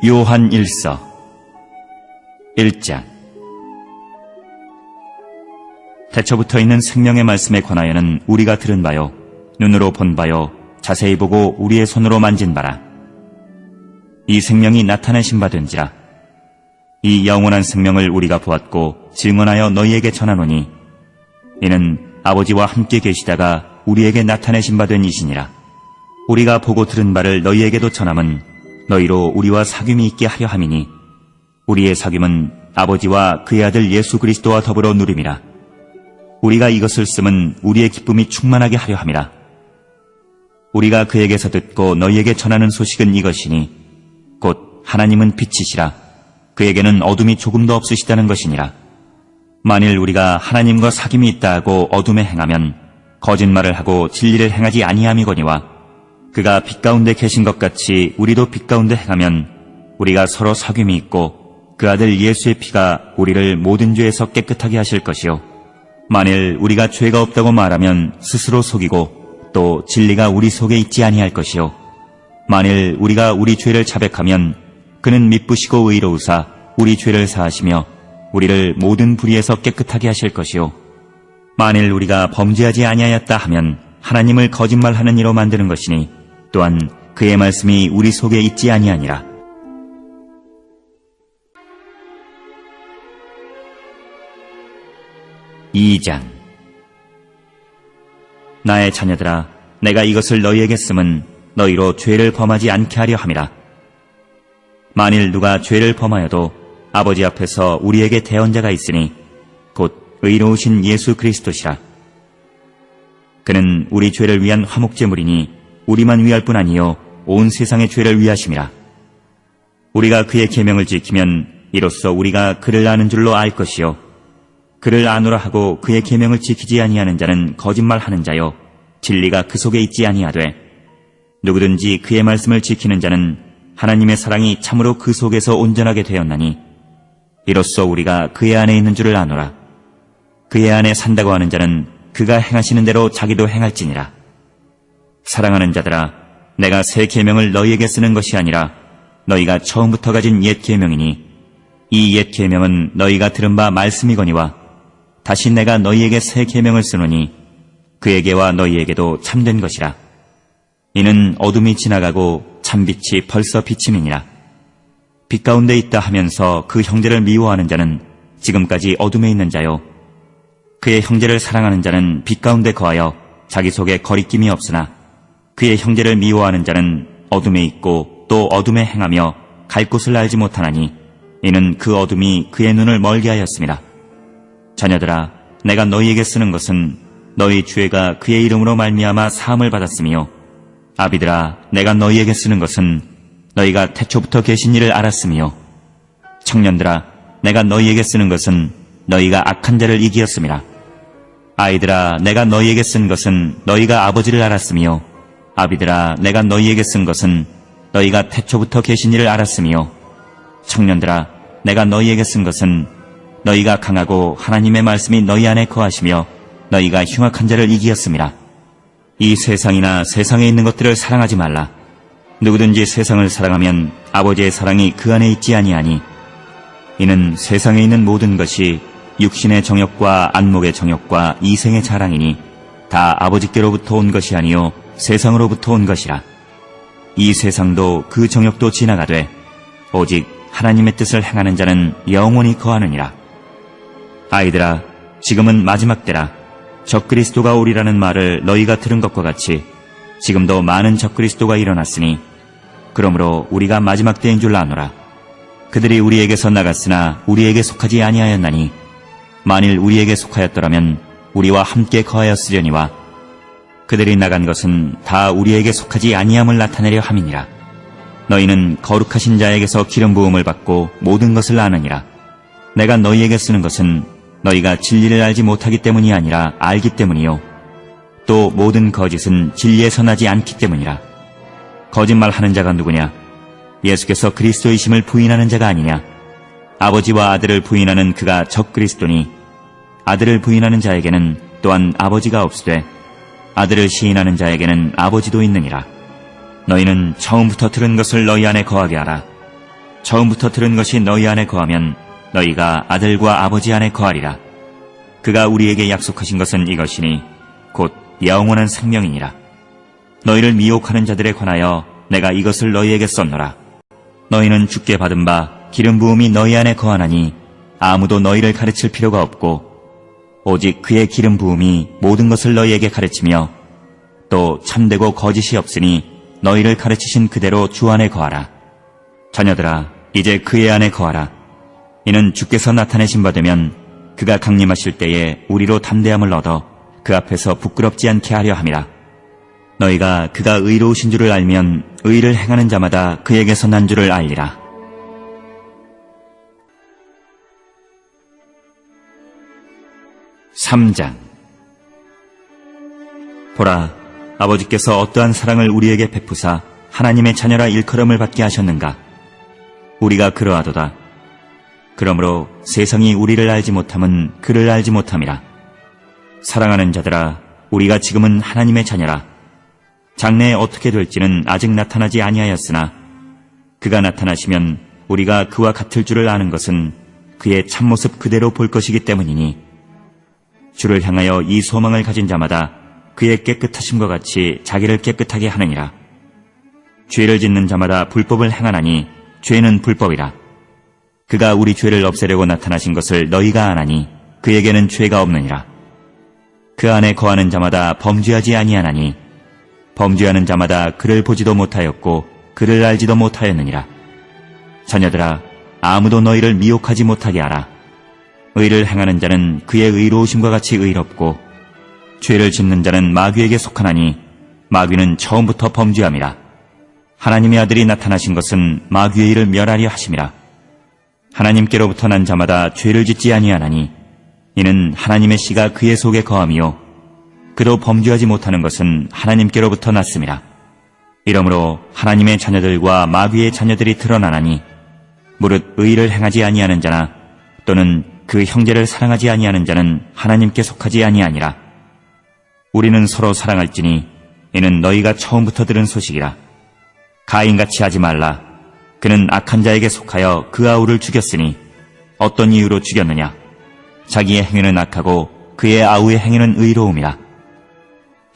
요한 1서 1장. 태초부터 있는 생명의 말씀에 관하여는 우리가 들은 바요, 눈으로 본 바요, 자세히 보고 우리의 손으로 만진 바라. 이 생명이 나타내신 바 된지라. 이 영원한 생명을 우리가 보았고 증언하여 너희에게 전하노니, 이는 아버지와 함께 계시다가 우리에게 나타내신 바 된 이시니라. 우리가 보고 들은 바를 너희에게도 전함은 너희로 우리와 사귐이 있게 하려 함이니, 우리의 사귐은 아버지와 그의 아들 예수 그리스도와 더불어 누림이라. 우리가 이것을 쓰면 우리의 기쁨이 충만하게 하려 함이라. 우리가 그에게서 듣고 너희에게 전하는 소식은 이것이니, 곧 하나님은 빛이시라. 그에게는 어둠이 조금도 없으시다는 것이니라. 만일 우리가 하나님과 사귐이 있다 하고 어둠에 행하면 거짓말을 하고 진리를 행하지 아니함이거니와, 그가 빛 가운데 계신 것 같이 우리도 빛 가운데 행하면 우리가 서로 사귐이 있고 그 아들 예수의 피가 우리를 모든 죄에서 깨끗하게 하실 것이요, 만일 우리가 죄가 없다고 말하면 스스로 속이고 또 진리가 우리 속에 있지 아니할 것이요, 만일 우리가 우리 죄를 자백하면 그는 미쁘시고 의로우사 우리 죄를 사하시며 우리를 모든 불의에서 깨끗하게 하실 것이요, 만일 우리가 범죄하지 아니하였다 하면 하나님을 거짓말하는 이로 만드는 것이니, 또한 그의 말씀이 우리 속에 있지 아니하니라. 이 장. 나의 자녀들아, 내가 이것을 너희에게 쓰면 너희로 죄를 범하지 않게 하려 함이라. 만일 누가 죄를 범하여도 아버지 앞에서 우리에게 대언자가 있으니 곧 의로우신 예수 그리스도시라. 그는 우리 죄를 위한 화목제물이니 우리만 위할 뿐 아니요 온 세상의 죄를 위하심이라. 우리가 그의 계명을 지키면 이로써 우리가 그를 아는 줄로 알 것이요, 그를 아노라 하고 그의 계명을 지키지 아니하는 자는 거짓말하는 자요, 진리가 그 속에 있지 아니하되, 누구든지 그의 말씀을 지키는 자는 하나님의 사랑이 참으로 그 속에서 온전하게 되었나니, 이로써 우리가 그의 안에 있는 줄을 아노라. 그의 안에 산다고 하는 자는 그가 행하시는 대로 자기도 행할지니라. 사랑하는 자들아, 내가 새 계명을 너희에게 쓰는 것이 아니라 너희가 처음부터 가진 옛 계명이니, 이 옛 계명은 너희가 들은 바 말씀이거니와, 다시 내가 너희에게 새 계명을 쓰노니 그에게와 너희에게도 참된 것이라. 이는 어둠이 지나가고 참빛이 벌써 비침이니라. 빛 가운데 있다 하면서 그 형제를 미워하는 자는 지금까지 어둠에 있는 자요, 그의 형제를 사랑하는 자는 빛 가운데 거하여 자기 속에 거리낌이 없으나, 그의 형제를 미워하는 자는 어둠에 있고 또 어둠에 행하며 갈 곳을 알지 못하나니, 이는 그 어둠이 그의 눈을 멀게 하였습니다. 자녀들아, 내가 너희에게 쓰는 것은 너희 죄가 그의 이름으로 말미암아 사함을 받았으며, 아비들아, 내가 너희에게 쓰는 것은 너희가 태초부터 계신 이를 알았으며, 청년들아, 내가 너희에게 쓰는 것은 너희가 악한 자를 이기었음이라. 아이들아, 내가 너희에게 쓴 것은 너희가 아버지를 알았으며, 아비들아, 내가 너희에게 쓴 것은 너희가 태초부터 계신 이를 알았으며, 청년들아, 내가 너희에게 쓴 것은 너희가 강하고 하나님의 말씀이 너희 안에 거하시며 너희가 흉악한 자를 이기었음이라. 이 세상이나 세상에 있는 것들을 사랑하지 말라. 누구든지 세상을 사랑하면 아버지의 사랑이 그 안에 있지 아니하니, 이는 세상에 있는 모든 것이 육신의 정욕과 안목의 정욕과 이생의 자랑이니 다 아버지께로부터 온 것이 아니요 세상으로부터 온 것이라. 이 세상도 그 정욕도 지나가되 오직 하나님의 뜻을 행하는 자는 영원히 거하느니라. 아이들아, 지금은 마지막 때라. 적그리스도가 오리라는 말을 너희가 들은 것과 같이 지금도 많은 적그리스도가 일어났으니, 그러므로 우리가 마지막 때인 줄 아노라. 그들이 우리에게서 나갔으나 우리에게 속하지 아니하였나니, 만일 우리에게 속하였더라면 우리와 함께 거하였으려니와, 그들이 나간 것은 다 우리에게 속하지 아니함을 나타내려 함이니라. 너희는 거룩하신 자에게서 기름 부음을 받고 모든 것을 아느니라. 내가 너희에게 쓰는 것은 너희가 진리를 알지 못하기 때문이 아니라 알기 때문이요, 또 모든 거짓은 진리에서 나지 않기 때문이라. 거짓말하는 자가 누구냐? 예수께서 그리스도이심을 부인하는 자가 아니냐? 아버지와 아들을 부인하는 그가 적그리스도니, 아들을 부인하는 자에게는 또한 아버지가 없으되 아들을 시인하는 자에게는 아버지도 있느니라. 너희는 처음부터 들은 것을 너희 안에 거하게 하라. 처음부터 들은 것이 너희 안에 거하면 너희가 아들과 아버지 안에 거하리라. 그가 우리에게 약속하신 것은 이것이니 곧 영원한 생명이니라. 너희를 미혹하는 자들에 관하여 내가 이것을 너희에게 썼노라. 너희는 주께 받은 바 기름 부음이 너희 안에 거하나니 아무도 너희를 가르칠 필요가 없고 오직 그의 기름 부음이 모든 것을 너희에게 가르치며 또 참되고 거짓이 없으니 너희를 가르치신 그대로 주 안에 거하라. 자녀들아, 이제 그의 안에 거하라. 이는 주께서 나타내신 바 되면 그가 강림하실 때에 우리로 담대함을 얻어 그 앞에서 부끄럽지 않게 하려 함이라. 너희가 그가 의로우신 줄을 알면 의를 행하는 자마다 그에게서 난 줄을 알리라. (3장) 보라, 아버지께서 어떠한 사랑을 우리에게 베푸사 하나님의 자녀라 일컬음을 받게 하셨는가. 우리가 그러하도다. 그러므로 세상이 우리를 알지 못함은 그를 알지 못함이라. 사랑하는 자들아, 우리가 지금은 하나님의 자녀라. 장래에 어떻게 될지는 아직 나타나지 아니하였으나 그가 나타나시면 우리가 그와 같을 줄을 아는 것은 그의 참모습 그대로 볼 것이기 때문이니 주를 향하여 이 소망을 가진 자마다 그의 깨끗하심과 같이 자기를 깨끗하게 하느니라. 죄를 짓는 자마다 불법을 행하나니 죄는 불법이라. 그가 우리 죄를 없애려고 나타나신 것을 너희가 아나니 그에게는 죄가 없느니라. 그 안에 거하는 자마다 범죄하지 아니하나니 범죄하는 자마다 그를 보지도 못하였고 그를 알지도 못하였느니라. 자녀들아, 아무도 너희를 미혹하지 못하게 하라. 의를 행하는 자는 그의 의로우심과 같이 의롭고 죄를 짓는 자는 마귀에게 속하나니 마귀는 처음부터 범죄함이라. 하나님의 아들이 나타나신 것은 마귀의 일을 멸하려 하심이라. 하나님께로부터 난 자마다 죄를 짓지 아니하나니 이는 하나님의 씨가 그의 속에 거함이요 그도 범죄하지 못하는 것은 하나님께로부터 났음이라. 이러므로 하나님의 자녀들과 마귀의 자녀들이 드러나나니 무릇 의를 행하지 아니하는 자나 또는 그 형제를 사랑하지 아니하는 자는 하나님께 속하지 아니하니라. 우리는 서로 사랑할지니 이는 너희가 처음부터 들은 소식이라. 가인같이 하지 말라. 그는 악한 자에게 속하여 그 아우를 죽였으니 어떤 이유로 죽였느냐? 자기의 행위는 악하고 그의 아우의 행위는 의로움이라.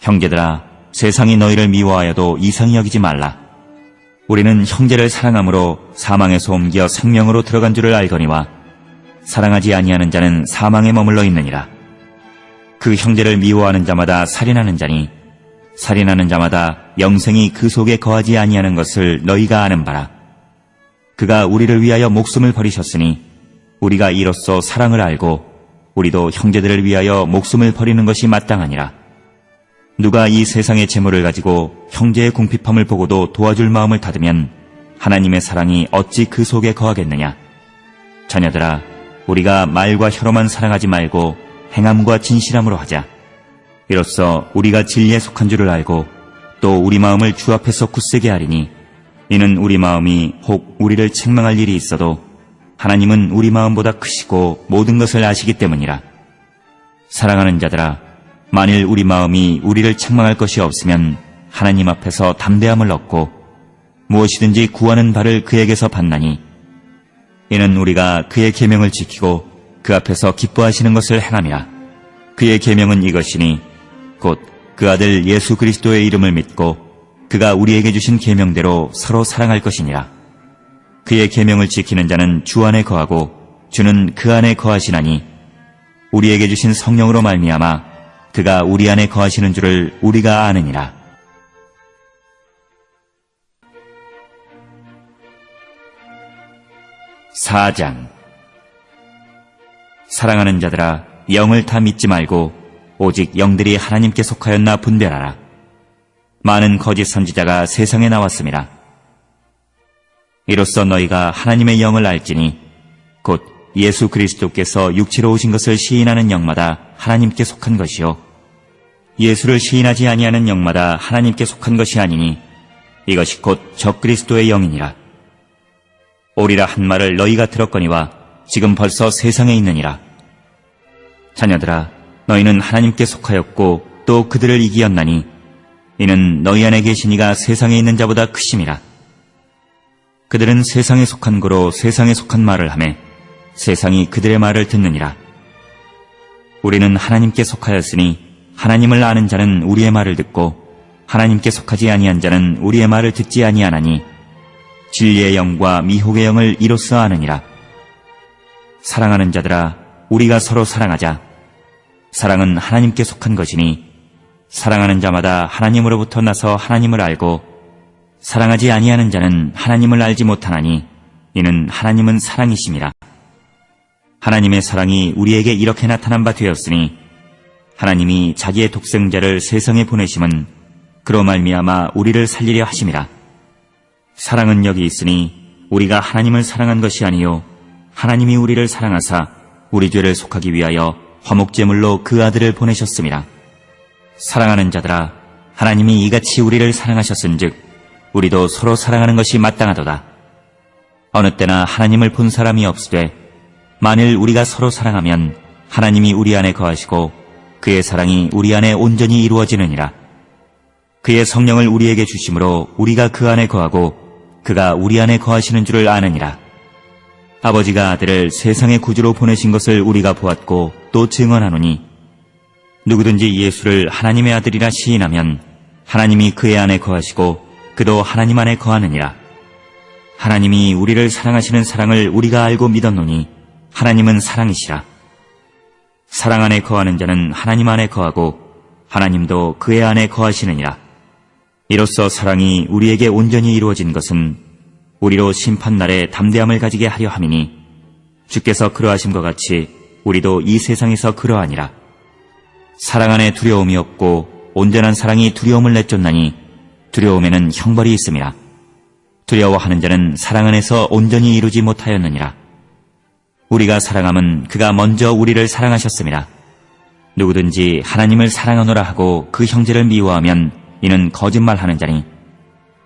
형제들아, 세상이 너희를 미워하여도 이상히 여기지 말라. 우리는 형제를 사랑함으로 사망에서 옮겨 생명으로 들어간 줄을 알거니와 사랑하지 아니하는 자는 사망에 머물러 있느니라. 그 형제를 미워하는 자마다 살인하는 자니 살인하는 자마다 영생이 그 속에 거하지 아니하는 것을 너희가 아는 바라. 그가 우리를 위하여 목숨을 버리셨으니 우리가 이로써 사랑을 알고 우리도 형제들을 위하여 목숨을 버리는 것이 마땅하니라. 누가 이 세상의 재물을 가지고 형제의 궁핍함을 보고도 도와줄 마음을 닫으면 하나님의 사랑이 어찌 그 속에 거하겠느냐. 자녀들아, 우리가 말과 혀로만 사랑하지 말고 행함과 진실함으로 하자. 이로써 우리가 진리에 속한 줄을 알고 또 우리 마음을 주 앞에서 굳세게 하리니 이는 우리 마음이 혹 우리를 책망할 일이 있어도 하나님은 우리 마음보다 크시고 모든 것을 아시기 때문이라. 사랑하는 자들아, 만일 우리 마음이 우리를 책망할 것이 없으면 하나님 앞에서 담대함을 얻고 무엇이든지 구하는 바를 그에게서 받나니 이는 우리가 그의 계명을 지키고 그 앞에서 기뻐하시는 것을 행함이라. 그의 계명은 이것이니 곧 그 아들 예수 그리스도의 이름을 믿고 그가 우리에게 주신 계명대로 서로 사랑할 것이니라. 그의 계명을 지키는 자는 주 안에 거하고 주는 그 안에 거하시나니 우리에게 주신 성령으로 말미암아 그가 우리 안에 거하시는 줄을 우리가 아느니라. (4장) 사랑하는 자들아, 영을 다 믿지 말고 오직 영들이 하나님께 속하였나 분별하라. 많은 거짓 선지자가 세상에 나왔음이라. 이로써 너희가 하나님의 영을 알지니 곧 예수 그리스도께서 육체로 오신 것을 시인하는 영마다 하나님께 속한 것이요 예수를 시인하지 아니하는 영마다 하나님께 속한 것이 아니니 이것이 곧 적그리스도의 영이니라. 오리라 한 말을 너희가 들었거니와 지금 벌써 세상에 있느니라. 자녀들아, 너희는 하나님께 속하였고 또 그들을 이기었나니 이는 너희 안에 계신 이가 세상에 있는 자보다 크심이라. 그들은 세상에 속한 고로 세상에 속한 말을 하매 세상이 그들의 말을 듣느니라. 우리는 하나님께 속하였으니 하나님을 아는 자는 우리의 말을 듣고 하나님께 속하지 아니한 자는 우리의 말을 듣지 아니하나니 진리의 영과 미혹의 영을 이로써 아느니라. 사랑하는 자들아, 우리가 서로 사랑하자. 사랑은 하나님께 속한 것이니 사랑하는 자마다 하나님으로부터 나서 하나님을 알고 사랑하지 아니하는 자는 하나님을 알지 못하나니 이는 하나님은 사랑이심이라. 하나님의 사랑이 우리에게 이렇게 나타난 바 되었으니 하나님이 자기의 독생자를 세상에 보내심은 그로 말미암아 우리를 살리려 하심이라. 사랑은 여기 있으니 우리가 하나님을 사랑한 것이 아니요 하나님이 우리를 사랑하사 우리 죄를 속하기 위하여 화목제물로 그 아들을 보내셨음이라. 사랑하는 자들아, 하나님이 이같이 우리를 사랑하셨은즉 우리도 서로 사랑하는 것이 마땅하도다. 어느 때나 하나님을 본 사람이 없으되 만일 우리가 서로 사랑하면 하나님이 우리 안에 거하시고 그의 사랑이 우리 안에 온전히 이루어지느니라. 그의 성령을 우리에게 주심으로 우리가 그 안에 거하고 그가 우리 안에 거하시는 줄을 아느니라. 아버지가 아들을 세상의 구주로 보내신 것을 우리가 보았고 또 증언하노니 누구든지 예수를 하나님의 아들이라 시인하면 하나님이 그의 안에 거하시고 그도 하나님 안에 거하느니라. 하나님이 우리를 사랑하시는 사랑을 우리가 알고 믿었노니 하나님은 사랑이시라. 사랑 안에 거하는 자는 하나님 안에 거하고 하나님도 그의 안에 거하시느니라. 이로써 사랑이 우리에게 온전히 이루어진 것은 우리로 심판날에 담대함을 가지게 하려 함이니 주께서 그러하심과 같이 우리도 이 세상에서 그러하니라. 사랑 안에 두려움이 없고 온전한 사랑이 두려움을 내쫓나니 두려움에는 형벌이 있음이라. 두려워하는 자는 사랑 안에서 온전히 이루지 못하였느니라. 우리가 사랑함은 그가 먼저 우리를 사랑하셨음이라. 누구든지 하나님을 사랑하노라 하고 그 형제를 미워하면 이는 거짓말하는 자니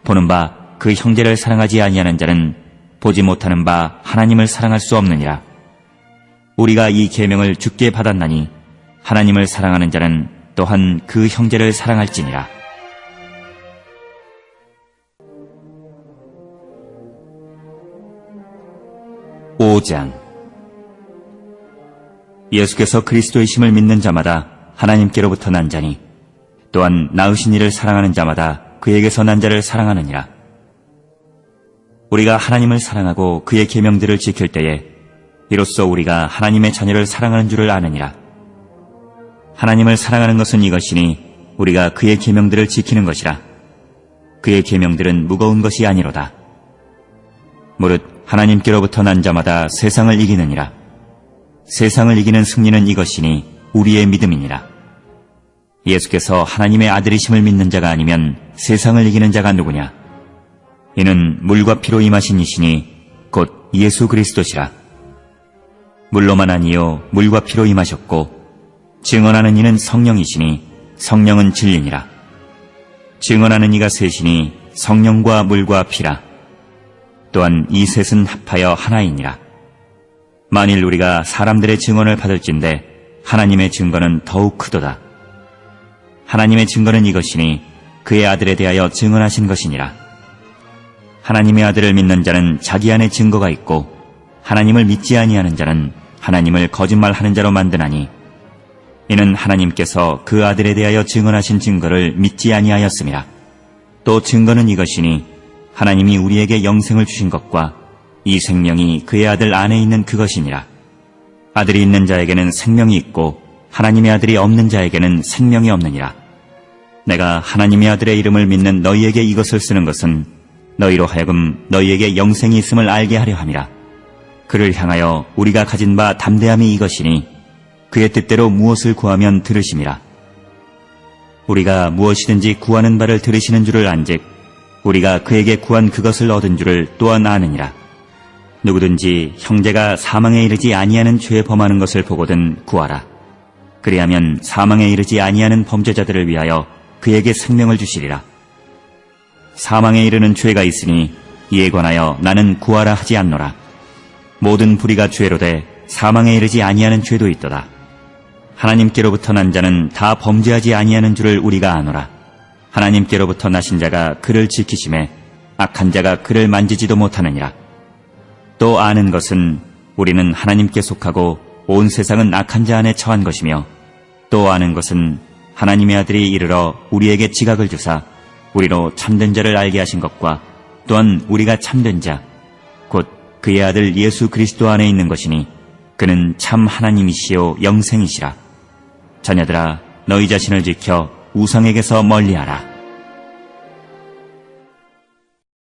보는 바 그 형제를 사랑하지 아니하는 자는 보지 못하는 바 하나님을 사랑할 수 없느니라. 우리가 이 계명을 주께 받았나니 하나님을 사랑하는 자는 또한 그 형제를 사랑할지니라. (5장) 예수께서 그리스도이심을 믿는 자마다 하나님께로부터 난 자니 또한 낳으신 이를 사랑하는 자마다 그에게서 난 자를 사랑하느니라. 우리가 하나님을 사랑하고 그의 계명들을 지킬 때에 이로써 우리가 하나님의 자녀를 사랑하는 줄을 아느니라. 하나님을 사랑하는 것은 이것이니 우리가 그의 계명들을 지키는 것이라. 그의 계명들은 무거운 것이 아니로다. 무릇 하나님께로부터 난 자마다 세상을 이기느니라. 세상을 이기는 승리는 이것이니 우리의 믿음이니라. 예수께서 하나님의 아들이심을 믿는 자가 아니면 세상을 이기는 자가 누구냐? 이는 물과 피로 임하신 이시니 곧 예수 그리스도시라. 물로만 아니요 물과 피로 임하셨고 증언하는 이는 성령이시니 성령은 진리니라. 증언하는 이가 셋이니 성령과 물과 피라. 또한 이 셋은 합하여 하나이니라. 만일 우리가 사람들의 증언을 받을진대 하나님의 증거는 더욱 크도다. 하나님의 증거는 이것이니 그의 아들에 대하여 증언하신 것이니라. 하나님의 아들을 믿는 자는 자기 안에 증거가 있고 하나님을 믿지 아니하는 자는 하나님을 거짓말하는 자로 만드나니 이는 하나님께서 그 아들에 대하여 증언하신 증거를 믿지 아니하였음이라. 또 증거는 이것이니 하나님이 우리에게 영생을 주신 것과 이 생명이 그의 아들 안에 있는 그것이니라. 아들이 있는 자에게는 생명이 있고 하나님의 아들이 없는 자에게는 생명이 없느니라. 내가 하나님의 아들의 이름을 믿는 너희에게 이것을 쓰는 것은 너희로 하여금 너희에게 영생이 있음을 알게 하려 함이라. 그를 향하여 우리가 가진 바 담대함이 이것이니 그의 뜻대로 무엇을 구하면 들으심이라. 우리가 무엇이든지 구하는 바를 들으시는 줄을 안즉 우리가 그에게 구한 그것을 얻은 줄을 또한 아느니라. 누구든지 형제가 사망에 이르지 아니하는 죄에 범하는 것을 보거든 구하라. 그리하면 사망에 이르지 아니하는 범죄자들을 위하여 그에게 생명을 주시리라. 사망에 이르는 죄가 있으니 이에 관하여 나는 구하라 하지 않노라. 모든 불의가 죄로되 사망에 이르지 아니하는 죄도 있도다. 하나님께로부터 난 자는 다 범죄하지 아니하는 줄을 우리가 아노라. 하나님께로부터 나신 자가 그를 지키심에 악한 자가 그를 만지지도 못하느니라. 또 아는 것은 우리는 하나님께 속하고 온 세상은 악한 자 안에 처한 것이며, 또 아는 것은 하나님의 아들이 이르러 우리에게 지각을 주사 우리로 참된 자를 알게 하신 것과 또한 우리가 참된 자 곧 그의 아들 예수 그리스도 안에 있는 것이니 그는 참 하나님이시요 영생이시라. 자녀들아, 너희 자신을 지켜 우상에게서 멀리하라.